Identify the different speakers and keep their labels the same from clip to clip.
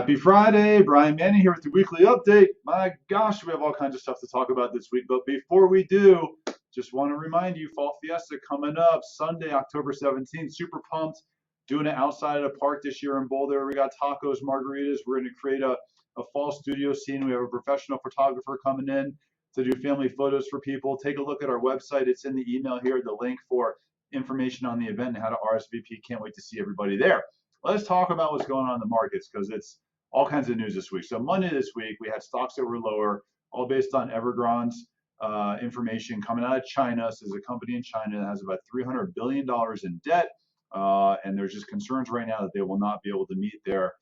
Speaker 1: Happy Friday, Brian Manning here with the weekly update. My gosh, we have all kinds of stuff to talk about this week, but before we do, just want to remind you, Fall Fiesta coming up Sunday, October 17th. Super pumped, doing it outside of the park this year in Boulder. We got tacos, margaritas. We're going to create a fall studio scene. We have a professional photographer coming in to do family photos for people. Take a look at our website. It's in the email here, the link for information on the event and how to RSVP. Can't wait to see everybody there. Let's talk about what's going on in the markets because it's all kinds of news this week. So Monday this week, we had stocks that were lower, all based on Evergrande's information coming out of China. So there's a company in China that has about $300 billion in debt. And there's just concerns right now that they will not be able to meet their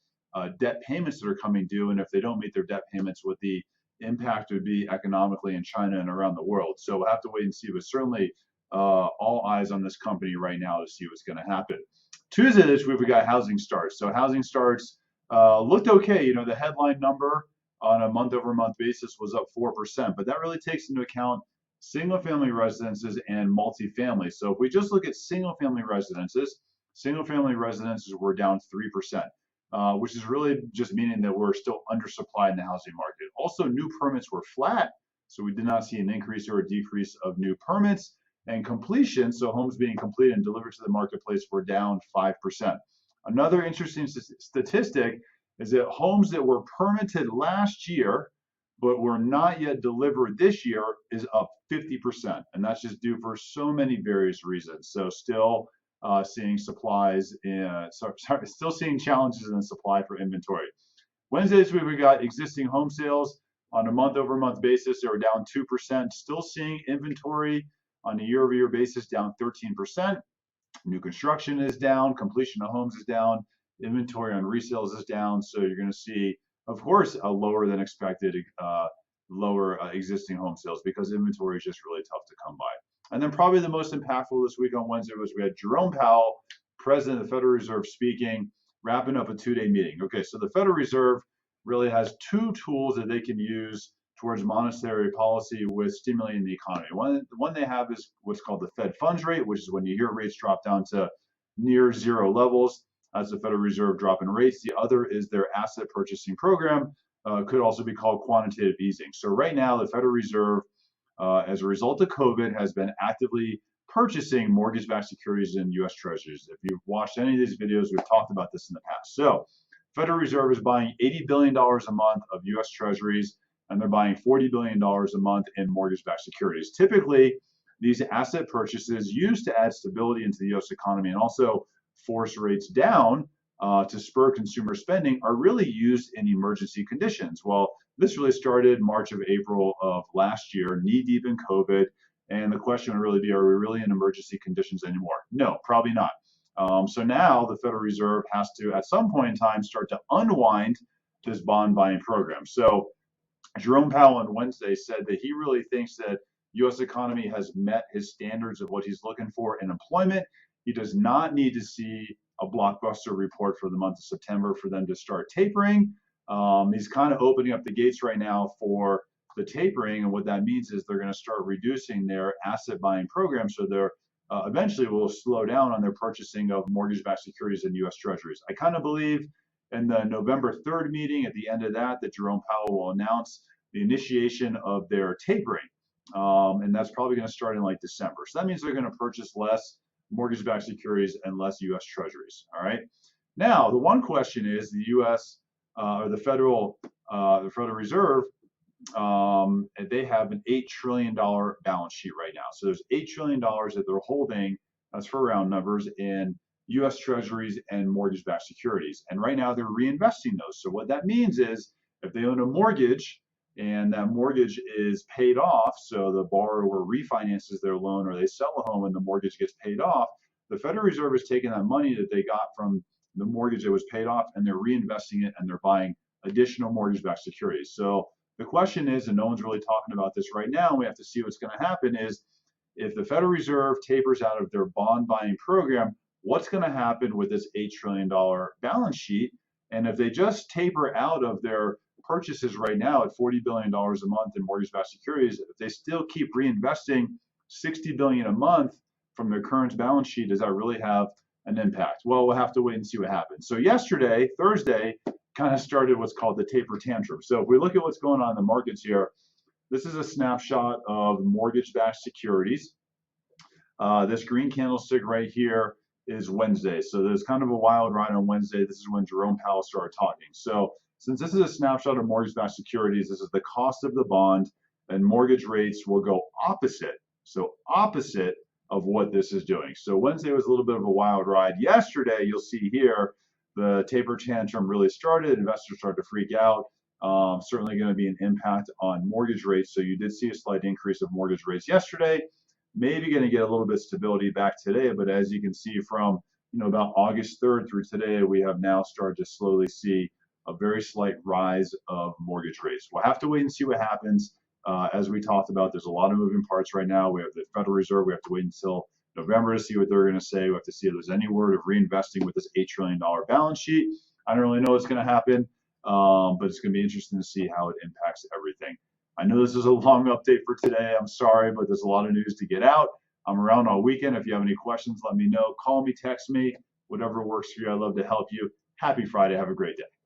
Speaker 1: debt payments that are coming due. And if they don't meet their debt payments, what the impact would be economically in China and around the world. So we'll have to wait and see, but certainly all eyes on this company right now to see what's going to happen. Tuesday this week, we got housing starts. So housing starts looked okay. You know, the headline number on a month-over-month basis was up 4%, but that really takes into account single-family residences and multifamily. So if we just look at single-family residences were down 3%, which is really just meaning that we're still undersupplied in the housing market. Also, new permits were flat, so we did not see an increase or a decrease of new permits. And completion, so homes being completed and delivered to the marketplace, were down 5%. Another interesting statistic is that homes that were permitted last year but were not yet delivered this year is up 50%. And that's just due for so many various reasons. So still seeing still seeing challenges in the supply for inventory. Wednesday this week, we got existing home sales on a month-over-month basis. They were down 2%. Still seeing inventory on a year-over-year basis down 13%. New construction is down, completion of homes is down, inventory on resales is down. So you're going to see, of course, a lower than expected existing home sales because inventory is just really tough to come by. And then probably the most impactful this week on Wednesday was we had Jerome Powell, President of the Federal Reserve, speaking, wrapping up a two-day meeting. Okay, so the Federal Reserve really has two tools that they can use towards monetary policy with stimulating the economy. One they have is what's called the Fed funds rate, which is when you hear rates drop down to near zero levels. That's the Federal Reserve dropping rates. The other is their asset purchasing program, could also be called quantitative easing. So right now, the Federal Reserve, as a result of COVID, has been actively purchasing mortgage-backed securities in U.S. Treasuries. If you've watched any of these videos, we've talked about this in the past. So Federal Reserve is buying $80 billion a month of U.S. Treasuries, and they're buying $40 billion a month in mortgage-backed securities. Typically, these asset purchases used to add stability into the U.S. economy and also force rates down to spur consumer spending are really used in emergency conditions. Well, this really started March of April of last year, knee-deep in COVID, and the question would really be, are we really in emergency conditions anymore? No, probably not. So now the Federal Reserve has to, at some point in time, start to unwind this bond buying program. So Jerome Powell on Wednesday said that he really thinks that U.S. economy has met his standards of what he's looking for in employment. He does not need to see a blockbuster report for the month of September for them to start tapering. He's kind of opening up the gates right now for the tapering, and what that means is they're going to start reducing their asset buying program, so they're eventually will slow down on their purchasing of mortgage-backed securities in U.S. Treasuries. I kind of believe in the November 3rd meeting, at the end of that Jerome Powell will announce the initiation of their tapering. And that's probably going to start in like December. So that means they're going to purchase less mortgage-backed securities and less U.S. Treasuries. All right. Now, the one question is the U.S. Or the Federal Reserve, they have an $8 trillion balance sheet right now. So there's $8 trillion that they're holding, that's for round numbers, in U.S. Treasuries and mortgage-backed securities. And right now they're reinvesting those. So what that means is if they own a mortgage and that mortgage is paid off, so the borrower refinances their loan or they sell a home and the mortgage gets paid off, the Federal Reserve is taking that money that they got from the mortgage that was paid off and they're reinvesting it and they're buying additional mortgage-backed securities. So the question is, and no one's really talking about this right now, we have to see what's going to happen, is if the Federal Reserve tapers out of their bond buying program, what's going to happen with this $8 trillion balance sheet? And if they just taper out of their purchases right now at $40 billion a month in mortgage-backed securities, if they still keep reinvesting $60 billion a month from their current balance sheet, does that really have an impact? Well, we'll have to wait and see what happens. So yesterday, Thursday, kind of started what's called the taper tantrum. So if we look at what's going on in the markets here, this is a snapshot of mortgage-backed securities. This green candlestick right here is Wednesday. So there's kind of a wild ride on Wednesday. This is when Jerome Powell started talking. So since this is a snapshot of mortgage-backed securities, this is the cost of the bond, and mortgage rates will go opposite. So opposite of what this is doing. So Wednesday was a little bit of a wild ride. Yesterday, you'll see here, the taper tantrum really started. Investors started to freak out. Certainly going to be an impact on mortgage rates. So you did see a slight increase of mortgage rates yesterday. Maybe going to get a little bit of stability back today, but as you can see from about August 3rd through today, we have now started to slowly see a very slight rise of mortgage rates. We'll have to wait and see what happens. As we talked about, there's a lot of moving parts right now. We have the Federal Reserve. We have to wait until November to see what they're going to say. We have to see if there's any word of reinvesting with this $8 trillion balance sheet. I don't really know what's going to happen, but it's going to be interesting to see how it impacts everything. I know this is a long update for today. I'm sorry, but there's a lot of news to get out. I'm around all weekend. If you have any questions, let me know. Call me, text me, whatever works for you. I'd love to help you. Happy Friday. Have a great day.